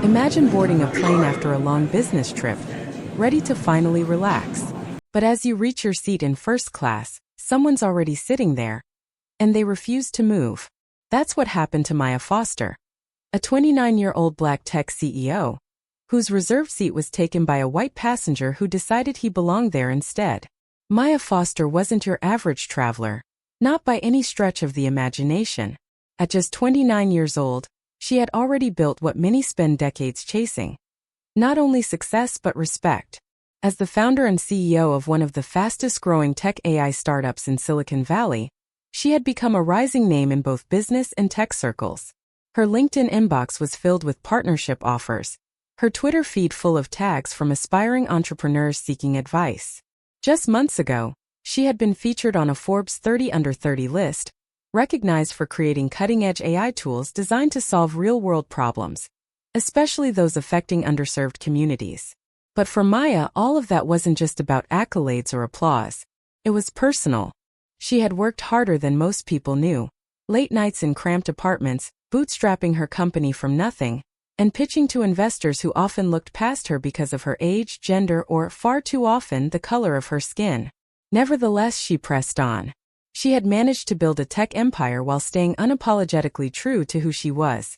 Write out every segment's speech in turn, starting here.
Imagine boarding a plane after a long business trip, ready to finally relax. But as you reach your seat in first class, someone's already sitting there, and they refuse to move. That's what happened to Maya Foster, a 29-year-old black tech CEO, whose reserved seat was taken by a white passenger who decided he belonged there instead. Maya Foster wasn't your average traveler, not by any stretch of the imagination. At just 29 years old, she had already built what many spend decades chasing. Not only success but respect. As the founder and CEO of one of the fastest-growing tech AI startups in Silicon Valley, she had become a rising name in both business and tech circles. Her LinkedIn inbox was filled with partnership offers, her Twitter feed full of tags from aspiring entrepreneurs seeking advice. Just months ago, she had been featured on a Forbes 30 Under 30 list, recognized for creating cutting-edge AI tools designed to solve real-world problems, especially those affecting underserved communities. But for Maya, all of that wasn't just about accolades or applause. It was personal. She had worked harder than most people knew. Late nights in cramped apartments, bootstrapping her company from nothing, and pitching to investors who often looked past her because of her age, gender, or, far too often, the color of her skin. Nevertheless, she pressed on. She had managed to build a tech empire while staying unapologetically true to who she was.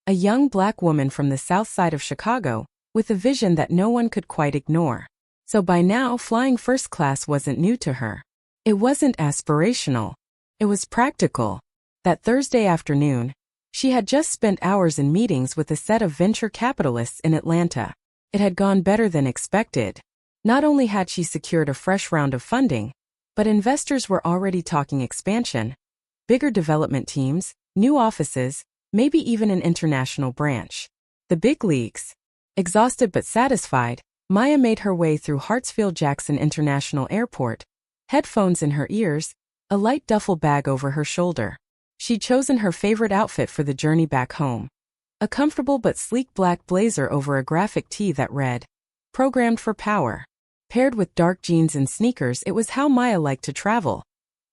A young black woman from the south side of Chicago, with a vision that no one could quite ignore. So by now, flying first class wasn't new to her. It wasn't aspirational. It was practical. That Thursday afternoon, she had just spent hours in meetings with a set of venture capitalists in Atlanta. It had gone better than expected. Not only had she secured a fresh round of funding, but investors were already talking expansion, bigger development teams, new offices, maybe even an international branch. The big leagues. Exhausted but satisfied, Maya made her way through Hartsfield-Jackson International Airport, headphones in her ears, a light duffel bag over her shoulder. She'd chosen her favorite outfit for the journey back home. A comfortable but sleek black blazer over a graphic tee that read, "Programmed for Power." Paired with dark jeans and sneakers, it was how Maya liked to travel.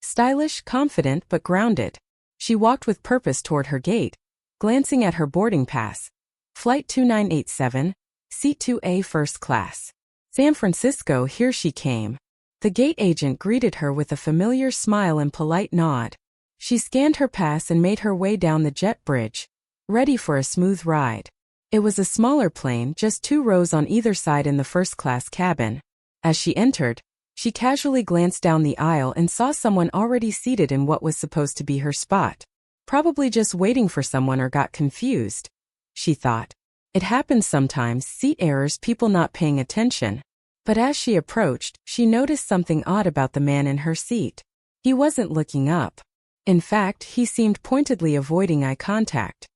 Stylish, confident, but grounded. She walked with purpose toward her gate, glancing at her boarding pass. Flight 2987, Seat 2A First Class. San Francisco, here she came. The gate agent greeted her with a familiar smile and polite nod. She scanned her pass and made her way down the jet bridge, ready for a smooth ride. It was a smaller plane, just 2 rows on either side in the first-class cabin. As she entered, she casually glanced down the aisle and saw someone already seated in what was supposed to be her spot. Probably just waiting for someone or got confused, she thought. It happens sometimes, seat errors, people not paying attention. But as she approached, she noticed something odd about the man in her seat. He wasn't looking up. In fact, he seemed pointedly avoiding eye contact.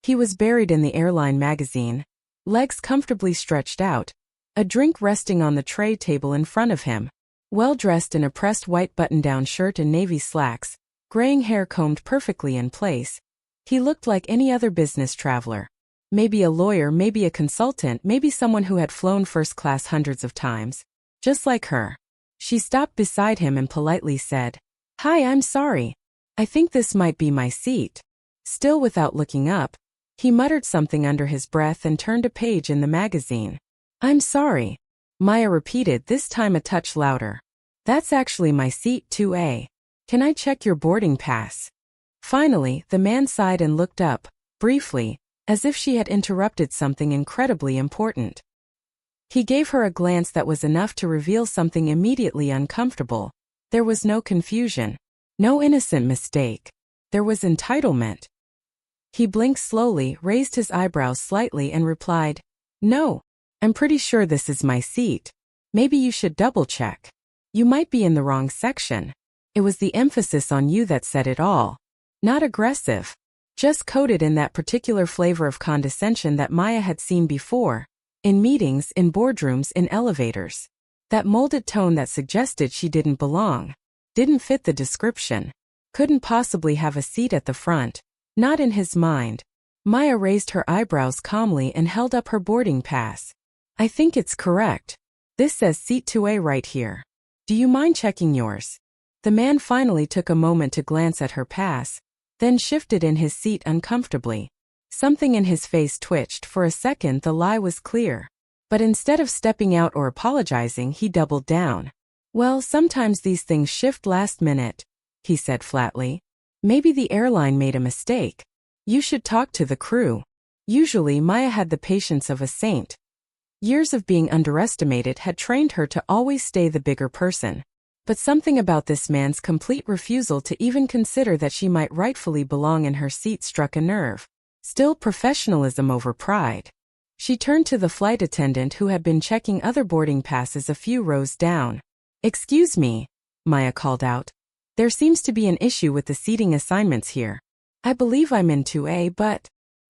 He was buried in the airline magazine, legs comfortably stretched out, a drink resting on the tray table in front of him. Well-dressed in a pressed white button-down shirt and navy slacks, graying hair combed perfectly in place, he looked like any other business traveler. Maybe a lawyer, maybe a consultant, maybe someone who had flown first class hundreds of times. Just like her. She stopped beside him and politely said, "Hi, I'm sorry. I think this might be my seat." Still without looking up, he muttered something under his breath and turned a page in the magazine. "I'm sorry," Maya repeated, this time a touch louder. "That's actually my seat 2A. Can I check your boarding pass?" Finally, the man sighed and looked up, briefly, as if she had interrupted something incredibly important. He gave her a glance that was enough to reveal something immediately uncomfortable. There was no confusion. No innocent mistake. There was entitlement. He blinked slowly, raised his eyebrows slightly and replied, "No. I'm pretty sure this is my seat. Maybe you should double-check. You might be in the wrong section." It was the emphasis on "you" that said it all. Not aggressive. Just coated in that particular flavor of condescension that Maya had seen before. In meetings, in boardrooms, in elevators. That molded tone that suggested she didn't belong. Didn't fit the description. Couldn't possibly have a seat at the front. Not in his mind. Maya raised her eyebrows calmly and held up her boarding pass. "I think it's correct. This says seat 2A right here. Do you mind checking yours?" The man finally took a moment to glance at her pass, then shifted in his seat uncomfortably. Something in his face twitched. For a second the lie was clear. But instead of stepping out or apologizing, he doubled down. "Well, sometimes these things shift last minute," he said flatly. "Maybe the airline made a mistake. You should talk to the crew." Usually Maya had the patience of a saint. Years of being underestimated had trained her to always stay the bigger person. But something about this man's complete refusal to even consider that she might rightfully belong in her seat struck a nerve. Still, professionalism over pride. She turned to the flight attendant who had been checking other boarding passes a few rows down. "Excuse me," Maya called out. "There seems to be an issue with the seating assignments here. I believe I'm in 2A, but—"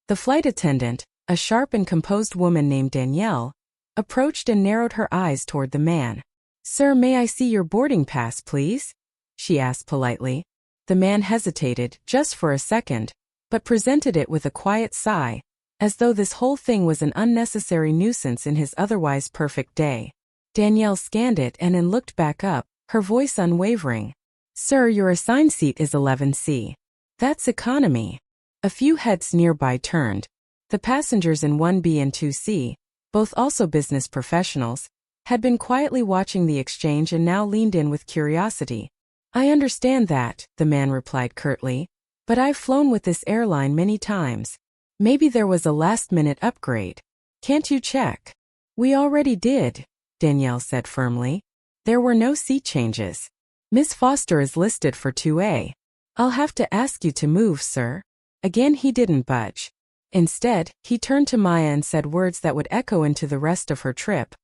The flight attendant, a sharp and composed woman named Danielle, approached and narrowed her eyes toward the man. "Sir, may I see your boarding pass, please?" she asked politely. The man hesitated, just for a second, but presented it with a quiet sigh, as though this whole thing was an unnecessary nuisance in his otherwise perfect day. Danielle scanned it and then looked back up, her voice unwavering. "Sir, your assigned seat is 11C. That's economy." A few heads nearby turned. The passengers in 1B and 2C, both also business professionals, had been quietly watching the exchange and now leaned in with curiosity. "I understand that," the man replied curtly, "but I've flown with this airline many times. Maybe there was a last-minute upgrade. Can't you check?" "We already did," Danielle said firmly. "There were no seat changes. Miss Foster is listed for 2A. I'll have to ask you to move, sir." Again he didn't budge. Instead, he turned to Maya and said words that would echo into the rest of her trip.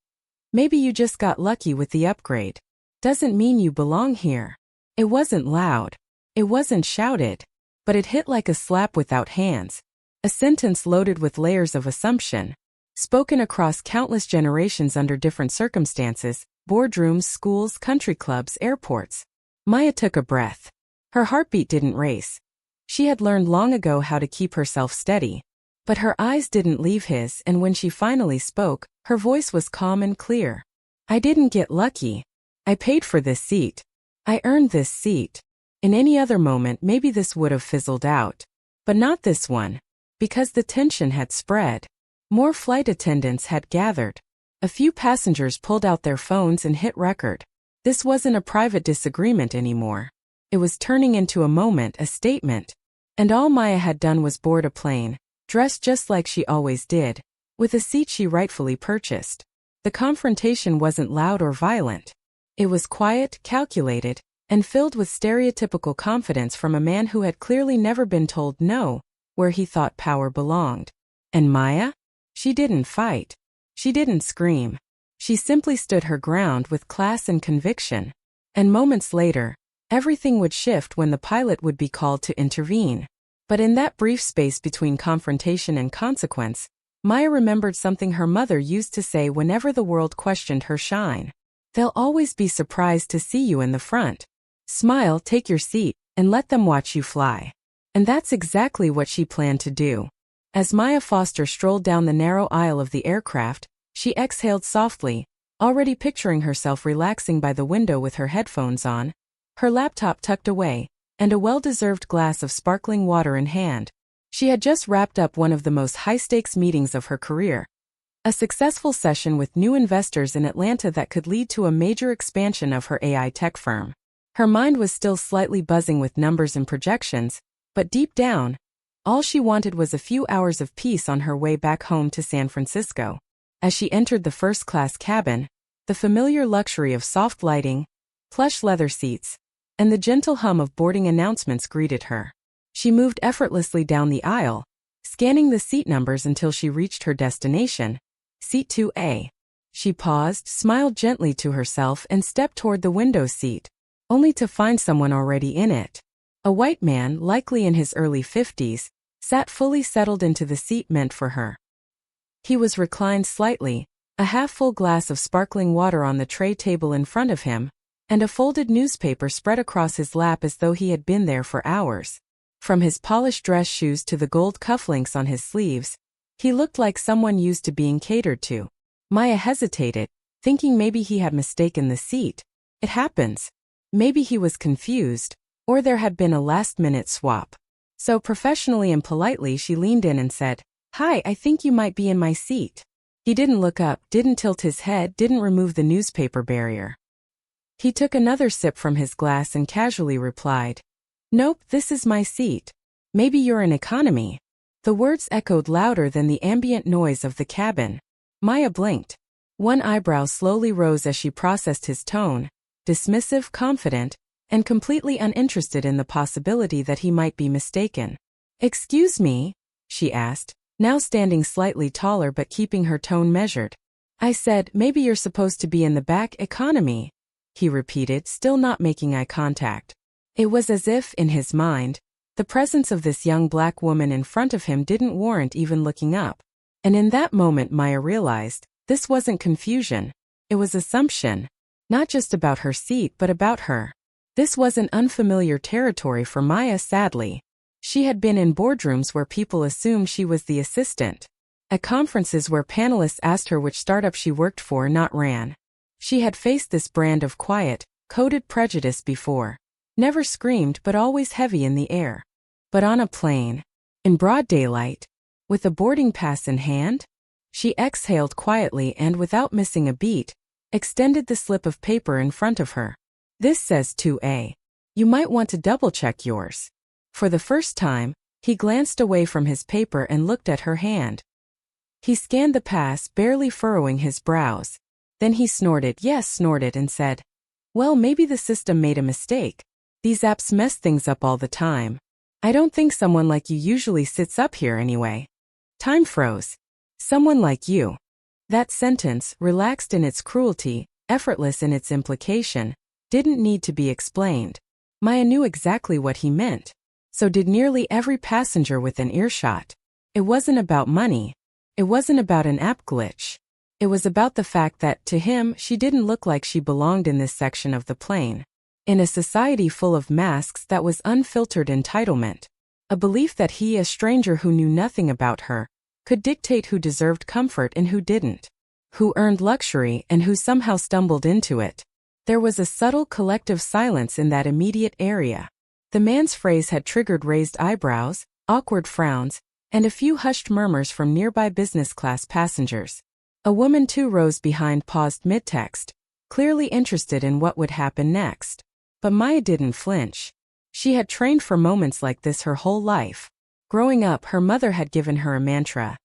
"Maybe you just got lucky with the upgrade. Doesn't mean you belong here." It wasn't loud. It wasn't shouted. But it hit like a slap without hands. A sentence loaded with layers of assumption. Spoken across countless generations under different circumstances, boardrooms, schools, country clubs, airports. Maya took a breath. Her heartbeat didn't race. She had learned long ago how to keep herself steady. But her eyes didn't leave his, and when she finally spoke, her voice was calm and clear. "I didn't get lucky. I paid for this seat. I earned this seat." In any other moment maybe this would have fizzled out. But not this one. Because the tension had spread. More flight attendants had gathered. A few passengers pulled out their phones and hit record. This wasn't a private disagreement anymore. It was turning into a moment, a statement. And all Maya had done was board a plane, dressed just like she always did, with a seat she rightfully purchased. The confrontation wasn't loud or violent. It was quiet, calculated, and filled with stereotypical confidence from a man who had clearly never been told no, where he thought power belonged. And Maya? She didn't fight. She didn't scream. She simply stood her ground with class and conviction. And moments later, everything would shift when the pilot would be called to intervene. But in that brief space between confrontation and consequence, Maya remembered something her mother used to say whenever the world questioned her shine. "They'll always be surprised to see you in the front. Smile, take your seat, and let them watch you fly." And that's exactly what she planned to do. As Maya Foster strolled down the narrow aisle of the aircraft, she exhaled softly, already picturing herself relaxing by the window with her headphones on, her laptop tucked away, and a well-deserved glass of sparkling water in hand. She had just wrapped up one of the most high-stakes meetings of her career. A successful session with new investors in Atlanta that could lead to a major expansion of her AI tech firm. Her mind was still slightly buzzing with numbers and projections, but deep down, all she wanted was a few hours of peace on her way back home to San Francisco. As she entered the first-class cabin, the familiar luxury of soft lighting, plush leather seats, and the gentle hum of boarding announcements greeted her. She moved effortlessly down the aisle, scanning the seat numbers until she reached her destination, Seat 2A. She paused, smiled gently to herself, and stepped toward the window seat, only to find someone already in it. A white man, likely in his early 50s, sat fully settled into the seat meant for her. He was reclined slightly, a half-full glass of sparkling water on the tray table in front of him, and a folded newspaper spread across his lap as though he had been there for hours. From his polished dress shoes to the gold cufflinks on his sleeves, he looked like someone used to being catered to. Maya hesitated, thinking maybe he had mistaken the seat. It happens. Maybe he was confused, or there had been a last-minute swap. So professionally and politely she leaned in and said, "Hi, I think you might be in my seat." He didn't look up, didn't tilt his head, didn't remove the newspaper barrier. He took another sip from his glass and casually replied, "Nope, this is my seat. Maybe you're in economy." The words echoed louder than the ambient noise of the cabin. Maya blinked. One eyebrow slowly rose as she processed his tone, dismissive, confident, and completely uninterested in the possibility that he might be mistaken. "Excuse me?" she asked, now standing slightly taller but keeping her tone measured. "I said, maybe you're supposed to be in the back economy," he repeated, still not making eye contact. It was as if, in his mind, the presence of this young black woman in front of him didn't warrant even looking up. And in that moment Maya realized, this wasn't confusion. It was assumption. Not just about her seat but about her. This wasn't unfamiliar territory for Maya, sadly. She had been in boardrooms where people assumed she was the assistant. At conferences where panelists asked her which startup she worked for, not ran. She had faced this brand of quiet, coded prejudice before. Never screamed but always heavy in the air. But on a plane, in broad daylight, with a boarding pass in hand, she exhaled quietly and without missing a beat, extended the slip of paper in front of her. "This says 2A. You might want to double-check yours." For the first time, he glanced away from his paper and looked at her hand. He scanned the pass, barely furrowing his brows. Then he snorted and said, "Well, maybe the system made a mistake. These apps mess things up all the time. I don't think someone like you usually sits up here anyway." Time froze. "Someone like you." That sentence, relaxed in its cruelty, effortless in its implication, didn't need to be explained. Maya knew exactly what he meant. So did nearly every passenger within earshot. It wasn't about money. It wasn't about an app glitch. It was about the fact that, to him, she didn't look like she belonged in this section of the plane. In a society full of masks that was unfiltered entitlement. A belief that he, a stranger who knew nothing about her, could dictate who deserved comfort and who didn't. Who earned luxury and who somehow stumbled into it. There was a subtle collective silence in that immediate area. The man's phrase had triggered raised eyebrows, awkward frowns, and a few hushed murmurs from nearby business-class passengers. A woman too rose behind, paused mid-text, clearly interested in what would happen next. But Maya didn't flinch. She had trained for moments like this her whole life. Growing up, her mother had given her a mantra.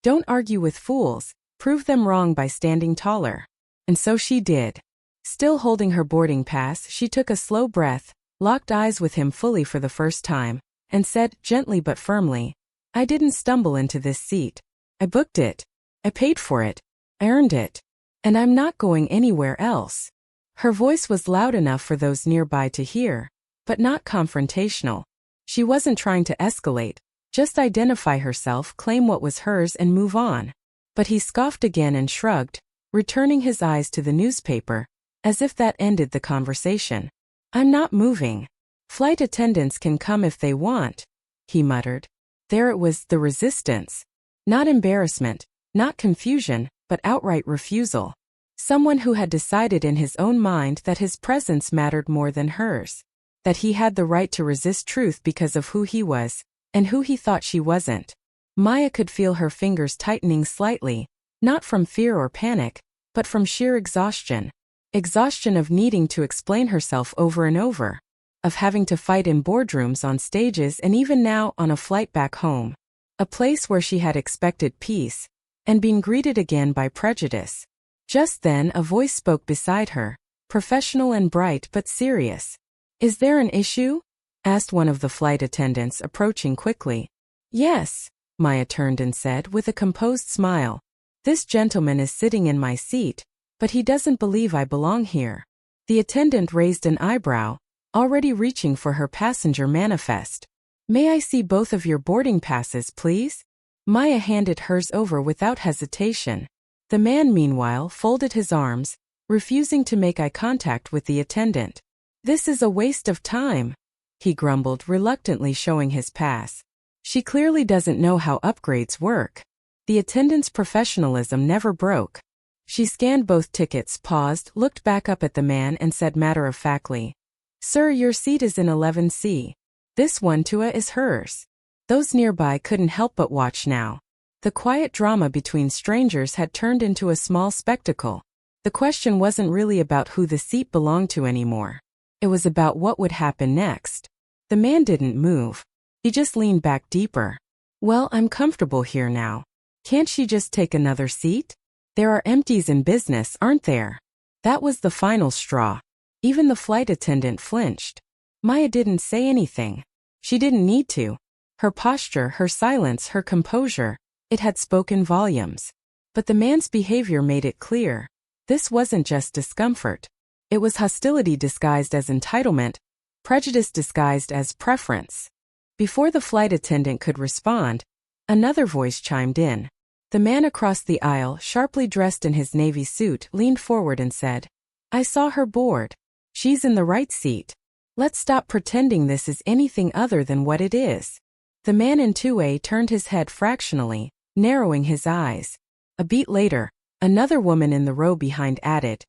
Don't argue with fools, prove them wrong by standing taller. And so she did. Still holding her boarding pass, she took a slow breath, locked eyes with him fully for the first time, and said, gently but firmly, "I didn't stumble into this seat. I booked it. I paid for it. I earned it. And I'm not going anywhere else." Her voice was loud enough for those nearby to hear, but not confrontational. She wasn't trying to escalate, just identify herself, claim what was hers and move on. But he scoffed again and shrugged, returning his eyes to the newspaper, as if that ended the conversation. "I'm not moving. Flight attendants can come if they want," he muttered. There it was, the resistance. Not embarrassment, not confusion, but outright refusal. Someone who had decided in his own mind that his presence mattered more than hers. That he had the right to resist truth because of who he was, and who he thought she wasn't. Maya could feel her fingers tightening slightly, not from fear or panic, but from sheer exhaustion. Exhaustion of needing to explain herself over and over. Of having to fight in boardrooms, on stages, and even now on a flight back home. A place where she had expected peace, and been greeted again by prejudice. Just then a voice spoke beside her, professional and bright but serious. "Is there an issue?" asked one of the flight attendants, approaching quickly. "Yes," Maya turned and said with a composed smile. "This gentleman is sitting in my seat, but he doesn't believe I belong here." The attendant raised an eyebrow, already reaching for her passenger manifest. "May I see both of your boarding passes, please?" Maya handed hers over without hesitation. The man, meanwhile, folded his arms, refusing to make eye contact with the attendant. "This is a waste of time," he grumbled, reluctantly showing his pass. "She clearly doesn't know how upgrades work." The attendant's professionalism never broke. She scanned both tickets, paused, looked back up at the man and said matter-of-factly, "Sir, your seat is in 11C. This one Tua is hers. Those nearby couldn't help but watch now. The quiet drama between strangers had turned into a small spectacle. The question wasn't really about who the seat belonged to anymore. It was about what would happen next. The man didn't move. He just leaned back deeper. Well, I'm comfortable here now. Can't she just take another seat? There are empties in business, aren't there? That was the final straw. Even the flight attendant flinched. Maya didn't say anything. She didn't need to. Her posture, her silence, her composure, it had spoken volumes. But the man's behavior made it clear. This wasn't just discomfort. It was hostility disguised as entitlement, prejudice disguised as preference. Before the flight attendant could respond, another voice chimed in. The man across the aisle, sharply dressed in his navy suit, leaned forward and said, "I saw her board. She's in the right seat. Let's stop pretending this is anything other than what it is." The man in 2A turned his head fractionally, narrowing his eyes. A beat later, another woman in the row behind added,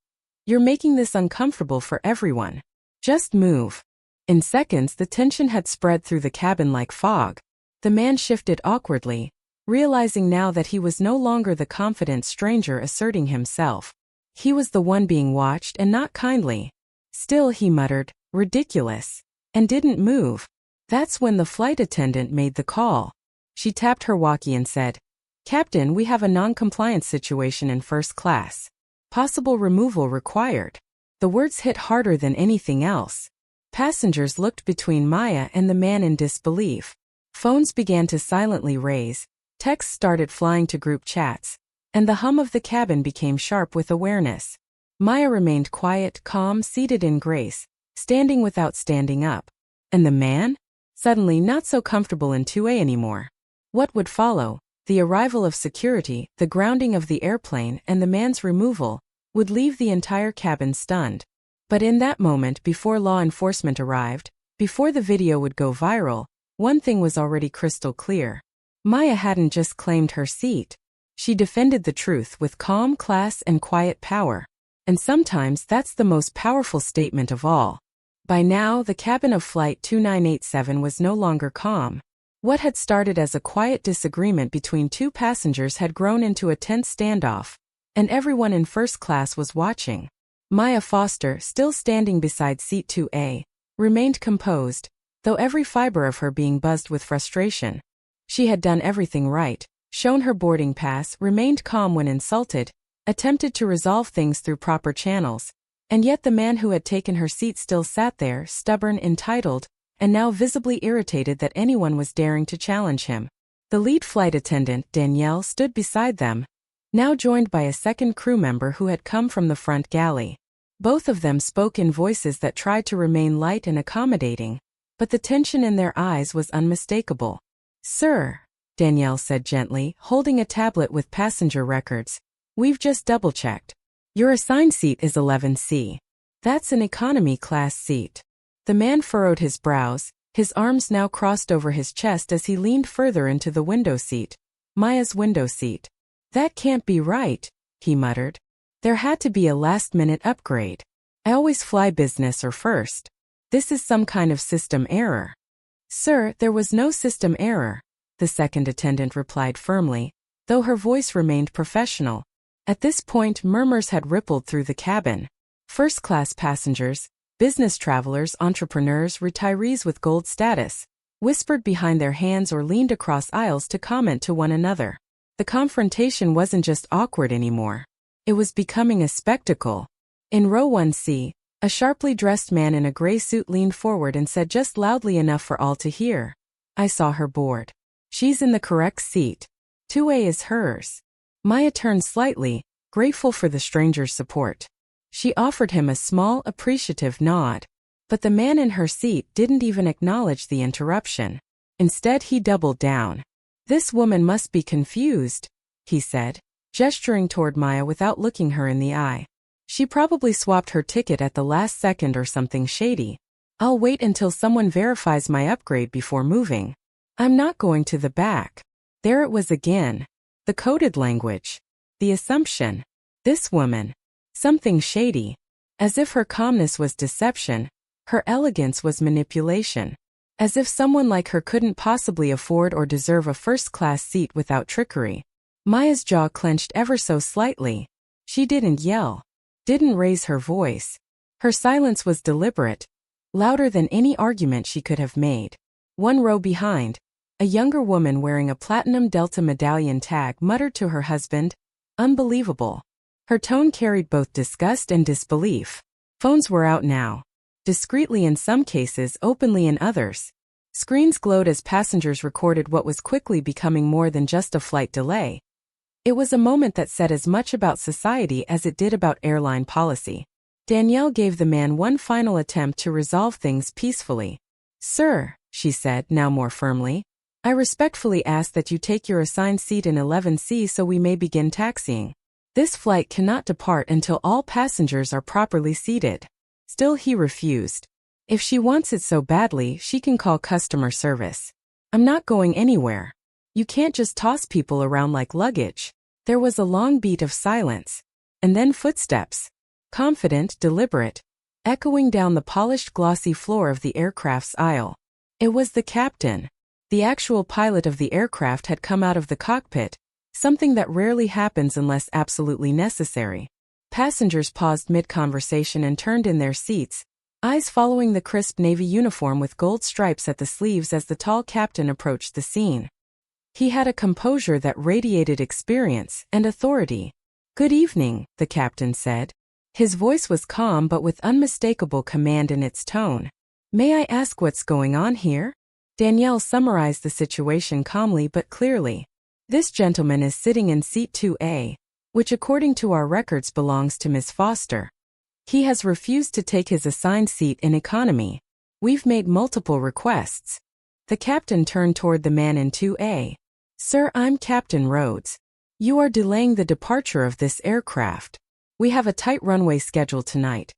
"You're making this uncomfortable for everyone. Just move." In seconds, the tension had spread through the cabin like fog. The man shifted awkwardly, realizing now that he was no longer the confident stranger asserting himself. He was the one being watched, and not kindly. Still, he muttered, "Ridiculous," and didn't move. That's when the flight attendant made the call. She tapped her walkie and said, "Captain, we have a non-compliance situation in first class. Possible removal required." The words hit harder than anything else. Passengers looked between Maya and the man in disbelief. Phones began to silently raise, texts started flying to group chats, and the hum of the cabin became sharp with awareness. Maya remained quiet, calm, seated in grace, standing without standing up. And the man? Suddenly not so comfortable in 2A anymore. What would follow, the arrival of security, the grounding of the airplane, and the man's removal, would leave the entire cabin stunned. But in that moment, before law enforcement arrived, before the video would go viral, one thing was already crystal clear. Maya hadn't just claimed her seat. She defended the truth with calm, class, and quiet power. And sometimes that's the most powerful statement of all. By now, the cabin of Flight 2987 was no longer calm. What had started as a quiet disagreement between two passengers had grown into a tense standoff, and everyone in first class was watching. Maya Foster, still standing beside seat 2A, remained composed, though every fiber of her being buzzed with frustration. She had done everything right, shown her boarding pass, remained calm when insulted, attempted to resolve things through proper channels, and yet the man who had taken her seat still sat there, stubborn, entitled, and now visibly irritated that anyone was daring to challenge him. The lead flight attendant, Danielle, stood beside them, now joined by a second crew member who had come from the front galley. Both of them spoke in voices that tried to remain light and accommodating, but the tension in their eyes was unmistakable. "Sir," Danielle said gently, holding a tablet with passenger records, "we've just double-checked. Your assigned seat is 11C. That's an economy class seat." The man furrowed his brows, his arms now crossed over his chest as he leaned further into the window seat. Maya's window seat. "That can't be right," he muttered. "There had to be a last-minute upgrade. I always fly business or first. This is some kind of system error." "Sir, there was no system error," the second attendant replied firmly, though her voice remained professional. At this point, murmurs had rippled through the cabin. First-class passengers, business travelers, entrepreneurs, retirees with gold status, whispered behind their hands or leaned across aisles to comment to one another. The confrontation wasn't just awkward anymore. It was becoming a spectacle. In row 1C, a sharply dressed man in a gray suit leaned forward and said just loudly enough for all to hear, "I saw her board. She's in the correct seat. 2A is hers." Maya turned slightly, grateful for the stranger's support. She offered him a small, appreciative nod. But the man in her seat didn't even acknowledge the interruption. Instead, he doubled down. "This woman must be confused," he said, gesturing toward Maya without looking her in the eye. "She probably swapped her ticket at the last second or something shady. I'll wait until someone verifies my upgrade before moving. I'm not going to the back." There it was again. The coded language. The assumption. This woman. Something shady. As if her calmness was deception, her elegance was manipulation. As if someone like her couldn't possibly afford or deserve a first-class seat without trickery. Maya's jaw clenched ever so slightly. She didn't yell, didn't raise her voice. Her silence was deliberate, louder than any argument she could have made. One row behind, a younger woman wearing a platinum Delta medallion tag muttered to her husband, "Unbelievable." Her tone carried both disgust and disbelief. Phones were out now. Discreetly in some cases, openly in others. Screens glowed as passengers recorded what was quickly becoming more than just a flight delay. It was a moment that said as much about society as it did about airline policy. Danielle gave the man one final attempt to resolve things peacefully. "Sir," she said, now more firmly, "I respectfully ask that you take your assigned seat in 11C so we may begin taxiing. This flight cannot depart until all passengers are properly seated." Still he refused. If she wants it so badly, she can call customer service. "I'm not going anywhere. You can't just toss people around like luggage." There was a long beat of silence. And then footsteps. Confident, deliberate, echoing down the polished glossy floor of the aircraft's aisle. It was the captain. The actual pilot of the aircraft had come out of the cockpit, something that rarely happens unless absolutely necessary. Passengers paused mid-conversation and turned in their seats, eyes following the crisp navy uniform with gold stripes at the sleeves as the tall captain approached the scene. He had a composure that radiated experience and authority. "Good evening," the captain said. His voice was calm but with unmistakable command in its tone. "May I ask what's going on here?" Danielle summarized the situation calmly but clearly. "This gentleman is sitting in seat 2A, which according to our records belongs to Miss Foster. He has refused to take his assigned seat in economy. We've made multiple requests." The captain turned toward the man in 2A. "Sir, I'm Captain Rhodes. You are delaying the departure of this aircraft. We have a tight runway schedule tonight,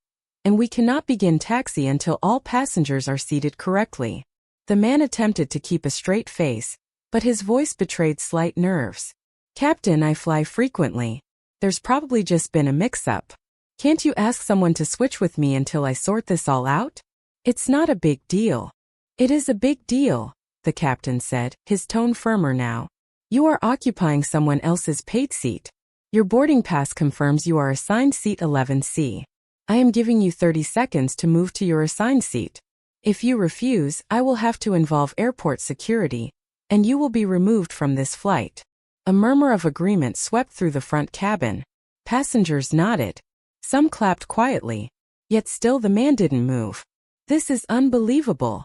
and we cannot begin taxi until all passengers are seated correctly." The man attempted to keep a straight face, but his voice betrayed slight nerves. "Captain, I fly frequently. There's probably just been a mix-up. Can't you ask someone to switch with me until I sort this all out?" "It's not a big deal." "It is a big deal," the captain said, his tone firmer now. "You are occupying someone else's paid seat. Your boarding pass confirms you are assigned seat 11C. I am giving you 30 seconds to move to your assigned seat. If you refuse, I will have to involve airport security, and you will be removed from this flight." A murmur of agreement swept through the front cabin. Passengers nodded. Some clapped quietly. Yet still the man didn't move. "This is unbelievable,"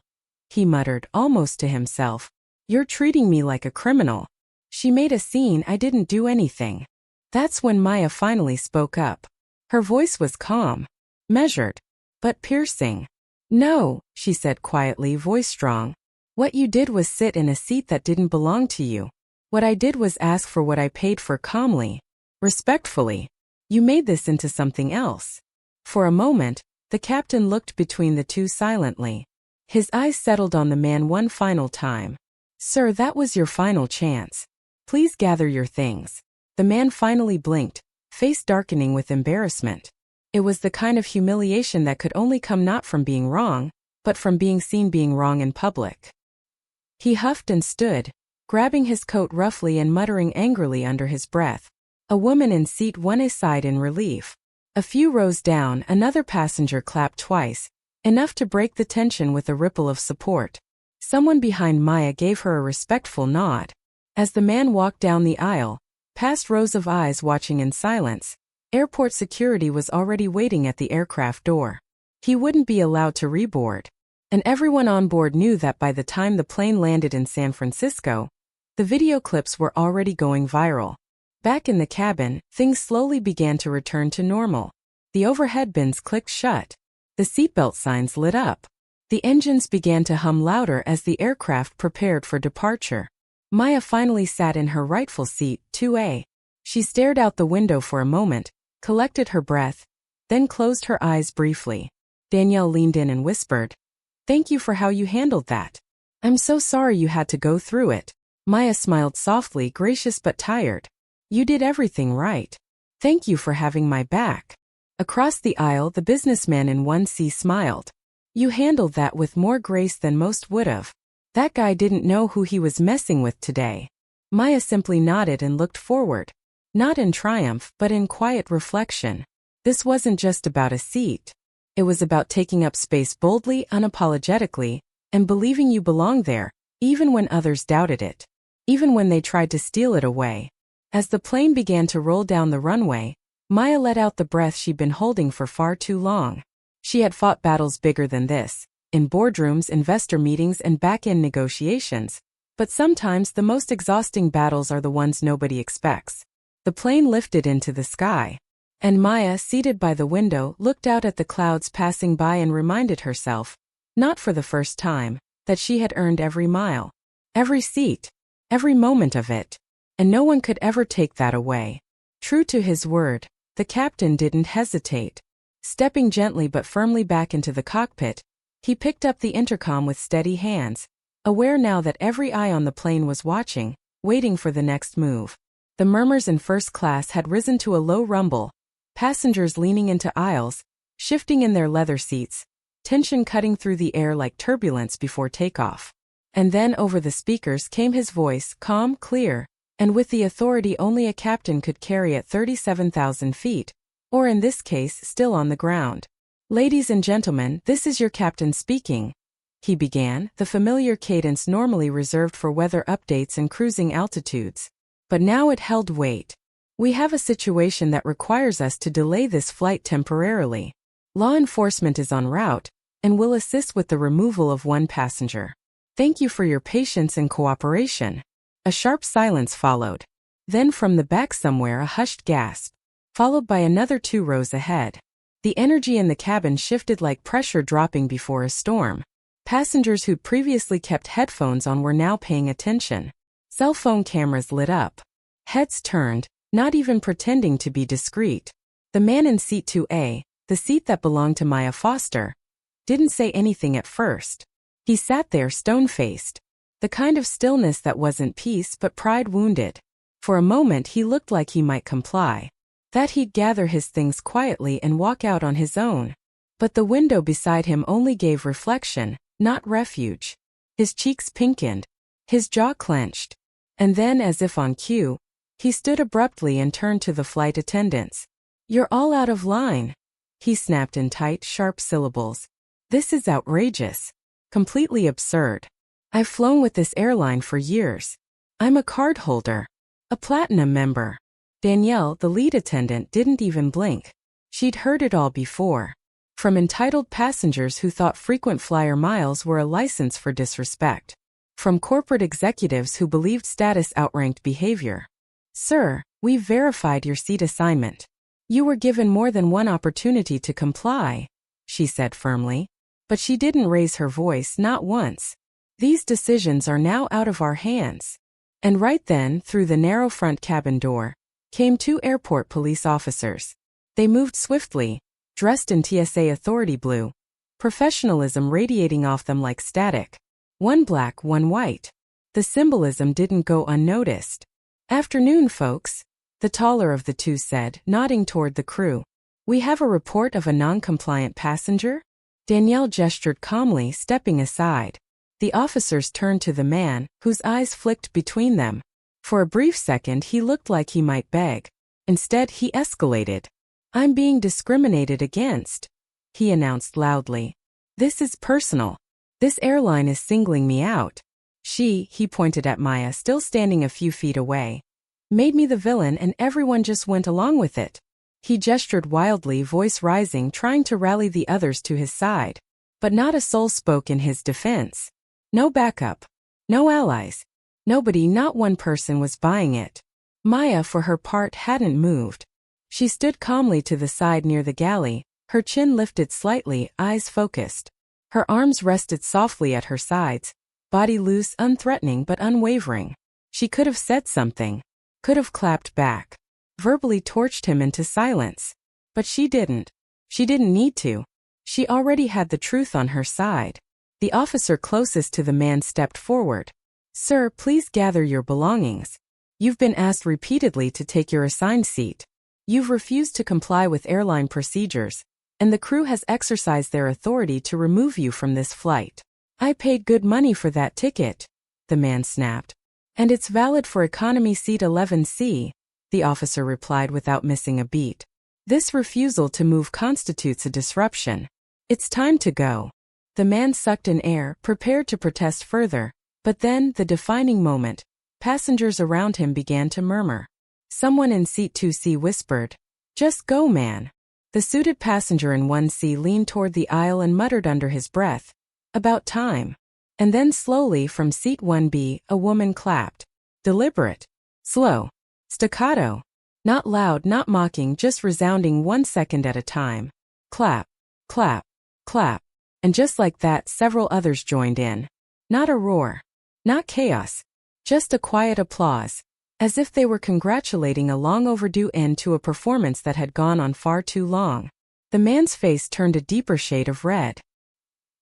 he muttered, almost to himself. "You're treating me like a criminal." "She made a scene. I didn't do anything." That's when Maya finally spoke up. Her voice was calm, measured, but piercing. "No," she said quietly, voice strong. "What you did was sit in a seat that didn't belong to you. What I did was ask for what I paid for calmly, respectfully. You made this into something else." For a moment, the captain looked between the two silently. His eyes settled on the man one final time. "Sir, that was your final chance. Please gather your things." The man finally blinked, face darkening with embarrassment. It was the kind of humiliation that could only come not from being wrong, but from being seen being wrong in public. He huffed and stood, grabbing his coat roughly and muttering angrily under his breath. A woman in seat 1A sighed in relief. A few rows down, another passenger clapped twice, enough to break the tension with a ripple of support. Someone behind Maya gave her a respectful nod. As the man walked down the aisle, past rows of eyes watching in silence, airport security was already waiting at the aircraft door. He wouldn't be allowed to reboard. And everyone on board knew that by the time the plane landed in San Francisco, the video clips were already going viral. Back in the cabin, things slowly began to return to normal. The overhead bins clicked shut. The seatbelt signs lit up. The engines began to hum louder as the aircraft prepared for departure. Maya finally sat in her rightful seat, 2A. She stared out the window for a moment, collected her breath, then closed her eyes briefly. Danielle leaned in and whispered, "Thank you for how you handled that. I'm so sorry you had to go through it." Maya smiled softly, gracious but tired. "You did everything right. Thank you for having my back." Across the aisle, the businessman in 1C smiled. You handled that with more grace than most would've. That guy didn't know who he was messing with today. Maya simply nodded and looked forward. Not in triumph, but in quiet reflection. This wasn't just about a seat. It was about taking up space boldly, unapologetically, and believing you belonged there, even when others doubted it. Even when they tried to steal it away. As the plane began to roll down the runway, Maya let out the breath she'd been holding for far too long. She had fought battles bigger than this, in boardrooms, investor meetings, and back-end negotiations. But sometimes the most exhausting battles are the ones nobody expects. The plane lifted into the sky, and Maya, seated by the window, looked out at the clouds passing by and reminded herself, not for the first time, that she had earned every mile, every seat, every moment of it, and no one could ever take that away. True to his word, the captain didn't hesitate. Stepping gently but firmly back into the cockpit, he picked up the intercom with steady hands, aware now that every eye on the plane was watching, waiting for the next move. The murmurs in first class had risen to a low rumble, passengers leaning into aisles, shifting in their leather seats, tension cutting through the air like turbulence before takeoff. And then over the speakers came his voice, calm, clear, and with the authority only a captain could carry at 37,000 feet, or in this case still on the ground. "Ladies and gentlemen, this is your captain speaking," he began, the familiar cadence normally reserved for weather updates and cruising altitudes. But now it held weight. "We have a situation that requires us to delay this flight temporarily. Law enforcement is en route, and will assist with the removal of one passenger. Thank you for your patience and cooperation." A sharp silence followed. Then from the back somewhere a hushed gasp, followed by another 2 rows ahead. The energy in the cabin shifted like pressure dropping before a storm. Passengers who'd previously kept headphones on were now paying attention. Cell phone cameras lit up. Heads turned, not even pretending to be discreet. The man in seat 2A, the seat that belonged to Maya Foster, didn't say anything at first. He sat there stone-faced. The kind of stillness that wasn't peace but pride wounded. For a moment he looked like he might comply. That he'd gather his things quietly and walk out on his own. But the window beside him only gave reflection, not refuge. His cheeks pinkened. His jaw clenched. And then, as if on cue, he stood abruptly and turned to the flight attendants. "You're all out of line," he snapped in tight, sharp syllables. "This is outrageous. Completely absurd. I've flown with this airline for years. I'm a card holder. A platinum member." Danielle, the lead attendant, didn't even blink. She'd heard it all before. From entitled passengers who thought frequent flyer miles were a license for disrespect. From corporate executives who believed status outranked behavior. "Sir, we've verified your seat assignment. You were given more than one opportunity to comply," she said firmly. But she didn't raise her voice, not once. "These decisions are now out of our hands." And right then, through the narrow front cabin door, came 2 airport police officers. They moved swiftly, dressed in TSA authority blue, professionalism radiating off them like static. One black, one white. The symbolism didn't go unnoticed. "Afternoon, folks," the taller of the 2 said, nodding toward the crew. "We have a report of a non-compliant passenger?" Danielle gestured calmly, stepping aside. The officers turned to the man, whose eyes flicked between them. For a brief second he looked like he might beg. Instead he escalated. "I'm being discriminated against," he announced loudly. "This is personal. This airline is singling me out. He pointed at Maya still standing a few feet away, "made me the villain and everyone just went along with it." He gestured wildly, voice rising, trying to rally the others to his side. But not a soul spoke in his defense. No backup. No allies. Nobody, not one person was buying it. Maya, for her part, hadn't moved. She stood calmly to the side near the galley, her chin lifted slightly, eyes focused. Her arms rested softly at her sides, body loose, unthreatening but unwavering. She could have said something. Could have clapped back. Verbally torched him into silence. But she didn't. She didn't need to. She already had the truth on her side. The officer closest to the man stepped forward. "Sir, please gather your belongings. You've been asked repeatedly to take your assigned seat. You've refused to comply with airline procedures, and the crew has exercised their authority to remove you from this flight. I paid good money for that ticket, the man snapped. And it's valid for economy seat 11C, the officer replied without missing a beat. This refusal to move constitutes a disruption. It's time to go. The man sucked in air, prepared to protest further, but then, the defining moment, passengers around him began to murmur. Someone in seat 2C whispered, "Just go, man." The suited passenger in 1C leaned toward the aisle and muttered under his breath, "About time." And then slowly from seat 1B, a woman clapped. Deliberate. Slow. Staccato. Not loud, not mocking, just resounding 1 second at a time. Clap. Clap. Clap. And just like that, several others joined in. Not a roar. Not chaos. Just a quiet applause. As if they were congratulating a long overdue end to a performance that had gone on far too long. The man's face turned a deeper shade of red.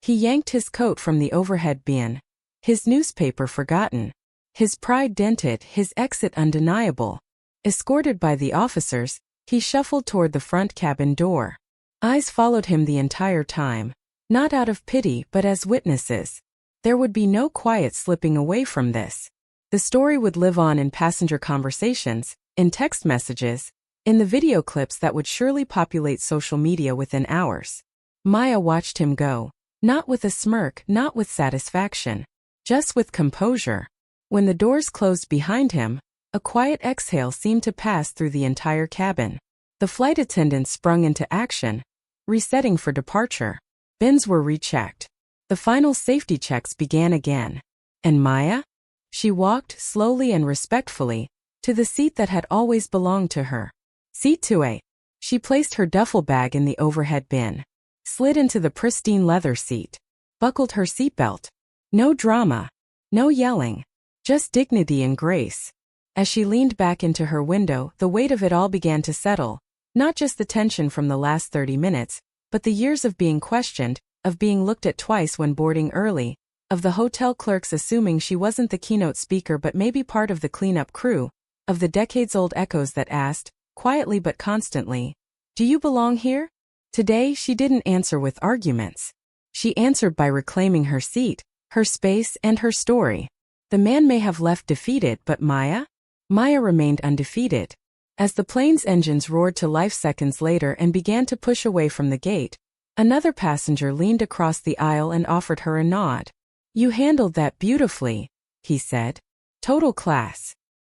He yanked his coat from the overhead bin. His newspaper forgotten. His pride dented, his exit undeniable. Escorted by the officers, he shuffled toward the front cabin door. Eyes followed him the entire time. Not out of pity but as witnesses. There would be no quiet slipping away from this. The story would live on in passenger conversations, in text messages, in the video clips that would surely populate social media within hours. Maya watched him go. Not with a smirk, not with satisfaction. Just with composure. When the doors closed behind him, a quiet exhale seemed to pass through the entire cabin. The flight attendants sprung into action, resetting for departure. Bins were rechecked. The final safety checks began again. And Maya? She walked, slowly and respectfully, to the seat that had always belonged to her. Seat 2A. She placed her duffel bag in the overhead bin. Slid into the pristine leather seat. Buckled her seatbelt. No drama. No yelling. Just dignity and grace. As she leaned back into her window, the weight of it all began to settle. Not just the tension from the last 30 minutes, but the years of being questioned, of being looked at twice when boarding early, of the hotel clerks assuming she wasn't the keynote speaker but maybe part of the cleanup crew, of the decades-old echoes that asked, quietly but constantly, "Do you belong here?" Today, she didn't answer with arguments. She answered by reclaiming her seat, her space, and her story. The man may have left defeated, but Maya? Maya remained undefeated. As the plane's engines roared to life seconds later and began to push away from the gate, another passenger leaned across the aisle and offered her a nod. "You handled that beautifully," he said. "Total class."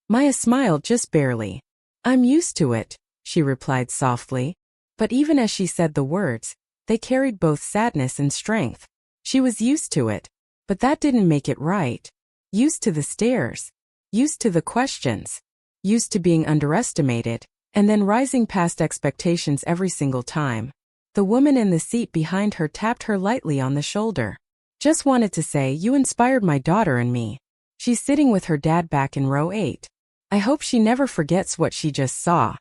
Maya smiled just barely. "I'm used to it," she replied softly. But even as she said the words, they carried both sadness and strength. She was used to it, but that didn't make it right. Used to the stares. Used to the questions. Used to being underestimated, and then rising past expectations every single time. The woman in the seat behind her tapped her lightly on the shoulder. "Just wanted to say you inspired my daughter and me. She's sitting with her dad back in row 8. I hope she never forgets what she just saw."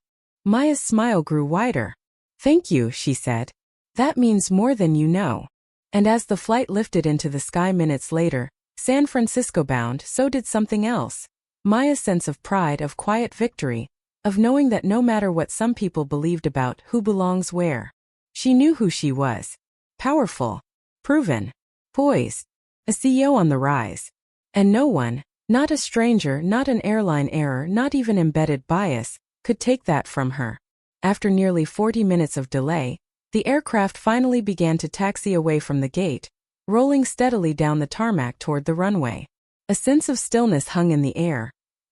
Maya's smile grew wider. "Thank you," she said. "That means more than you know." And as the flight lifted into the sky minutes later, San Francisco bound, so did something else. Maya's sense of pride, of quiet victory, of knowing that no matter what some people believed about who belongs where, she knew who she was. Powerful. Proven. Poised. A CEO on the rise. And no one, not a stranger, not an airline error, not even embedded bias, could take that from her. After nearly 40 minutes of delay, the aircraft finally began to taxi away from the gate, rolling steadily down the tarmac toward the runway. A sense of stillness hung in the air.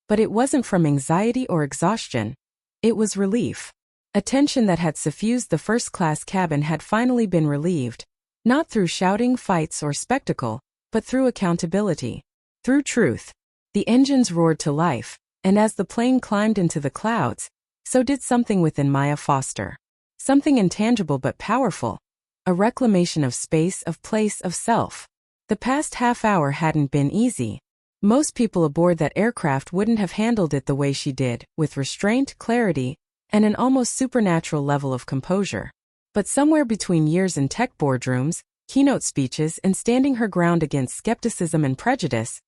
But it wasn't from anxiety or exhaustion. It was relief. A tension that had suffused the first-class cabin had finally been relieved, not through shouting, fights, or spectacle, but through accountability. Through truth. The engines roared to life, and as the plane climbed into the clouds, so did something within Maya Foster. Something intangible but powerful. A reclamation of space, of place, of self. The past half hour hadn't been easy. Most people aboard that aircraft wouldn't have handled it the way she did, with restraint, clarity, and an almost supernatural level of composure. But somewhere between years in tech boardrooms, keynote speeches, and standing her ground against skepticism and prejudice,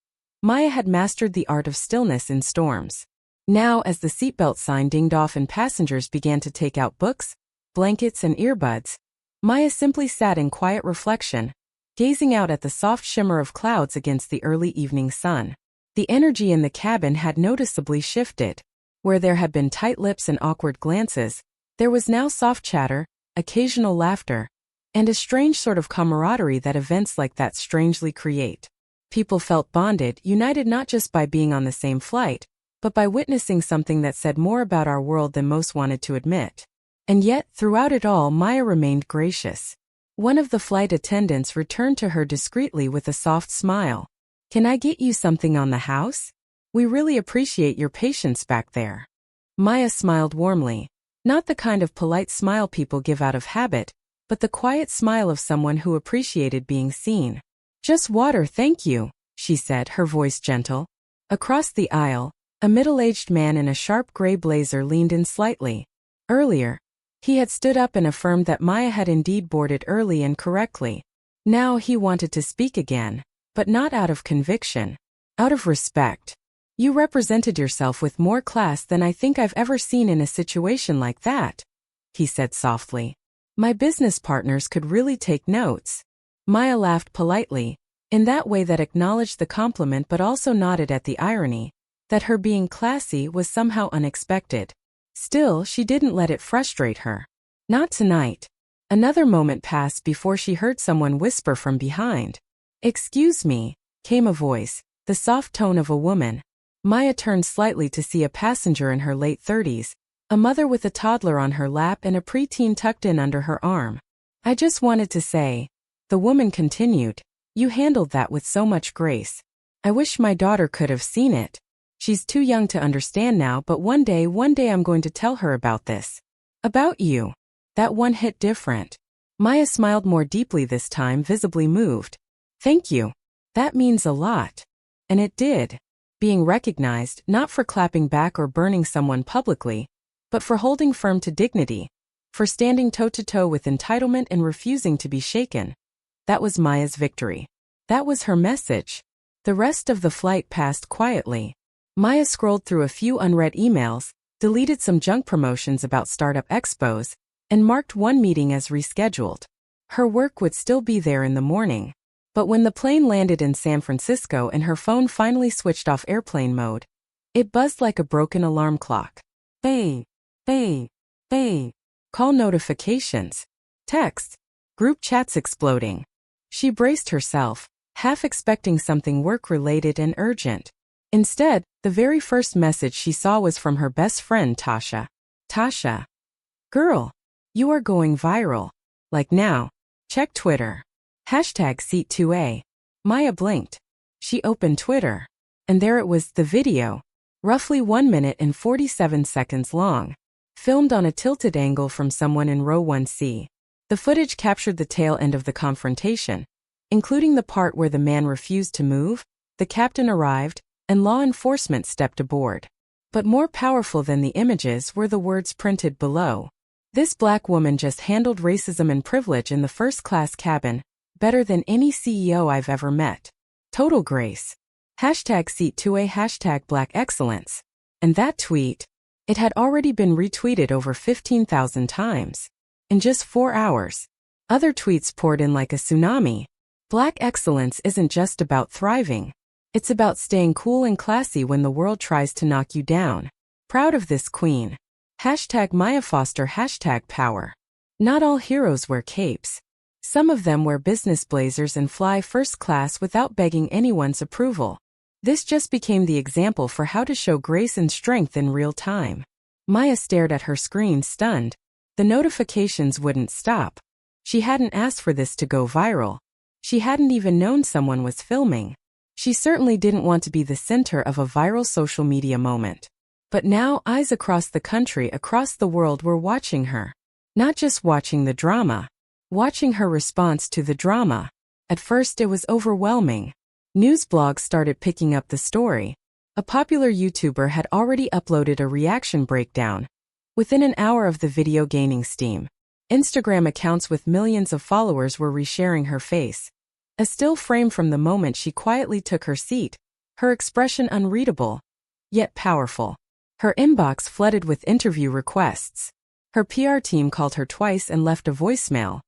Maya had mastered the art of stillness in storms. Now, as the seatbelt sign dinged off and passengers began to take out books, blankets, and earbuds, Maya simply sat in quiet reflection, gazing out at the soft shimmer of clouds against the early evening sun. The energy in the cabin had noticeably shifted. Where there had been tight lips and awkward glances, there was now soft chatter, occasional laughter, and a strange sort of camaraderie that events like that strangely create. People felt bonded, united not just by being on the same flight, but by witnessing something that said more about our world than most wanted to admit. And yet, throughout it all, Maya remained gracious. One of the flight attendants returned to her discreetly with a soft smile. "Can I get you something on the house? We really appreciate your patience back there." Maya smiled warmly. Not the kind of polite smile people give out of habit, but the quiet smile of someone who appreciated being seen. "Just water, thank you," she said, her voice gentle. Across the aisle, a middle-aged man in a sharp gray blazer leaned in slightly. Earlier, he had stood up and affirmed that Maya had indeed boarded early and correctly. Now he wanted to speak again, but not out of conviction, out of respect. "You represented yourself with more class than I think I've ever seen in a situation like that," he said softly. "My business partners could really take notes." Maya laughed politely, in that way that acknowledged the compliment but also nodded at the irony, that her being classy was somehow unexpected. Still, she didn't let it frustrate her. Not tonight. Another moment passed before she heard someone whisper from behind. "Excuse me," came a voice, the soft tone of a woman. Maya turned slightly to see a passenger in her late 30s, a mother with a toddler on her lap and a preteen tucked in under her arm. "I just wanted to say," the woman continued, "you handled that with so much grace. I wish my daughter could have seen it. She's too young to understand now, but one day I'm going to tell her about this. About you." That one hit different. Maya smiled more deeply this time, visibly moved. "Thank you. That means a lot." And it did. Being recognized, not for clapping back or burning someone publicly, but for holding firm to dignity, for standing toe-to-toe with entitlement and refusing to be shaken. That was Maya's victory. That was her message. The rest of the flight passed quietly. Maya scrolled through a few unread emails, deleted some junk promotions about startup expos, and marked one meeting as rescheduled. Her work would still be there in the morning. But when the plane landed in San Francisco and her phone finally switched off airplane mode, it buzzed like a broken alarm clock. Bang, bang, bang. Call notifications, texts, group chats exploding. She braced herself, half expecting something work-related and urgent. Instead, the very first message she saw was from her best friend Tasha. "Tasha. Girl, you are going viral. Like now. Check Twitter. #Seat2A. Maya blinked. She opened Twitter. And there it was, the video. Roughly 1 minute and 47 seconds long. Filmed on a tilted angle from someone in row 1C. The footage captured the tail end of the confrontation, including the part where the man refused to move, the captain arrived, and law enforcement stepped aboard. But more powerful than the images were the words printed below. "This black woman just handled racism and privilege in the first-class cabin, better than any CEO I've ever met. Total grace. #Seat2A #Black Excellence." And that tweet, it had already been retweeted over 15,000 times. In just 4 hours. Other tweets poured in like a tsunami. Black excellence isn't just about thriving. It's about staying cool and classy when the world tries to knock you down. Proud of this queen. #MayaFoster #Power. Not all heroes wear capes. Some of them wear business blazers and fly first class without begging anyone's approval. This just became the example for how to show grace and strength in real time. Maya stared at her screen, stunned. The notifications wouldn't stop. She hadn't asked for this to go viral. She hadn't even known someone was filming. She certainly didn't want to be the center of a viral social media moment. But now eyes across the country, across the world were watching her. Not just watching the drama. Watching her response to the drama. At first it was overwhelming. News blogs started picking up the story. A popular YouTuber had already uploaded a reaction breakdown. Within an hour of the video gaining steam, Instagram accounts with millions of followers were resharing her face. A still frame from the moment she quietly took her seat, her expression unreadable, yet powerful. Her inbox flooded with interview requests. Her PR team called her twice and left a voicemail.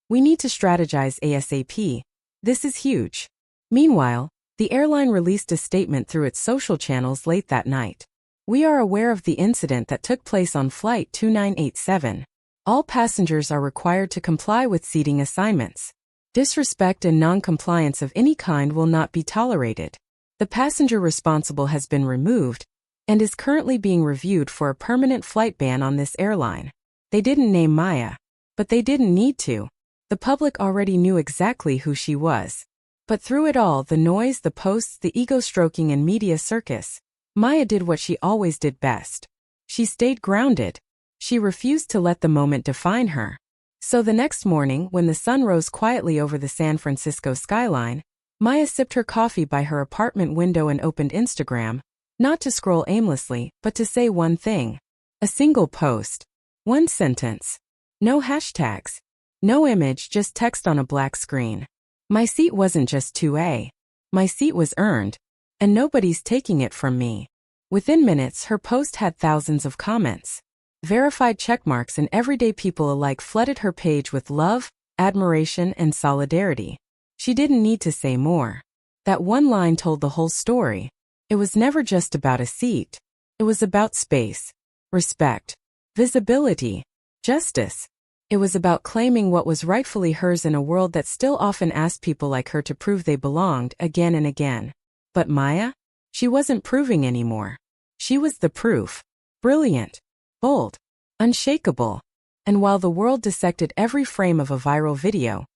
We need to strategize ASAP. This is huge. Meanwhile, the airline released a statement through its social channels late that night. We are aware of the incident that took place on Flight 2987. All passengers are required to comply with seating assignments. Disrespect and non-compliance of any kind will not be tolerated. The passenger responsible has been removed and is currently being reviewed for a permanent flight ban on this airline. They didn't name Maya, but they didn't need to. The public already knew exactly who she was. But through it all, the noise, the posts, the ego-stroking and media circus, Maya did what she always did best. She stayed grounded. She refused to let the moment define her. So the next morning, when the sun rose quietly over the San Francisco skyline, Maya sipped her coffee by her apartment window and opened Instagram, not to scroll aimlessly, but to say one thing. A single post. One sentence. No hashtags. No image, just text on a black screen. My seat wasn't just 2A. My seat was earned. And nobody's taking it from me. Within minutes, her post had thousands of comments. Verified checkmarks and everyday people alike flooded her page with love, admiration, and solidarity. She didn't need to say more. That one line told the whole story. It was never just about a seat. It was about space, respect, visibility, justice. It was about claiming what was rightfully hers in a world that still often asked people like her to prove they belonged again and again. But Maya? She wasn't proving anymore. She was the proof. Brilliant. Bold, unshakable. And while the world dissected every frame of a viral video,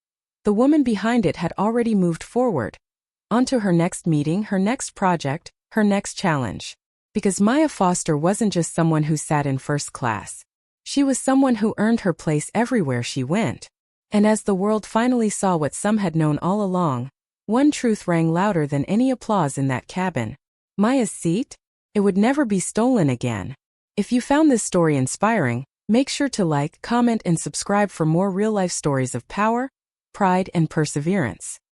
the woman behind it had already moved forward, onto her next meeting, her next project, her next challenge. Because Maya Foster wasn't just someone who sat in first class. She was someone who earned her place everywhere she went. And as the world finally saw what some had known all along, one truth rang louder than any applause in that cabin. Maya's seat? It would never be stolen again. If you found this story inspiring, make sure to like, comment, and subscribe for more real-life stories of power, pride, and perseverance.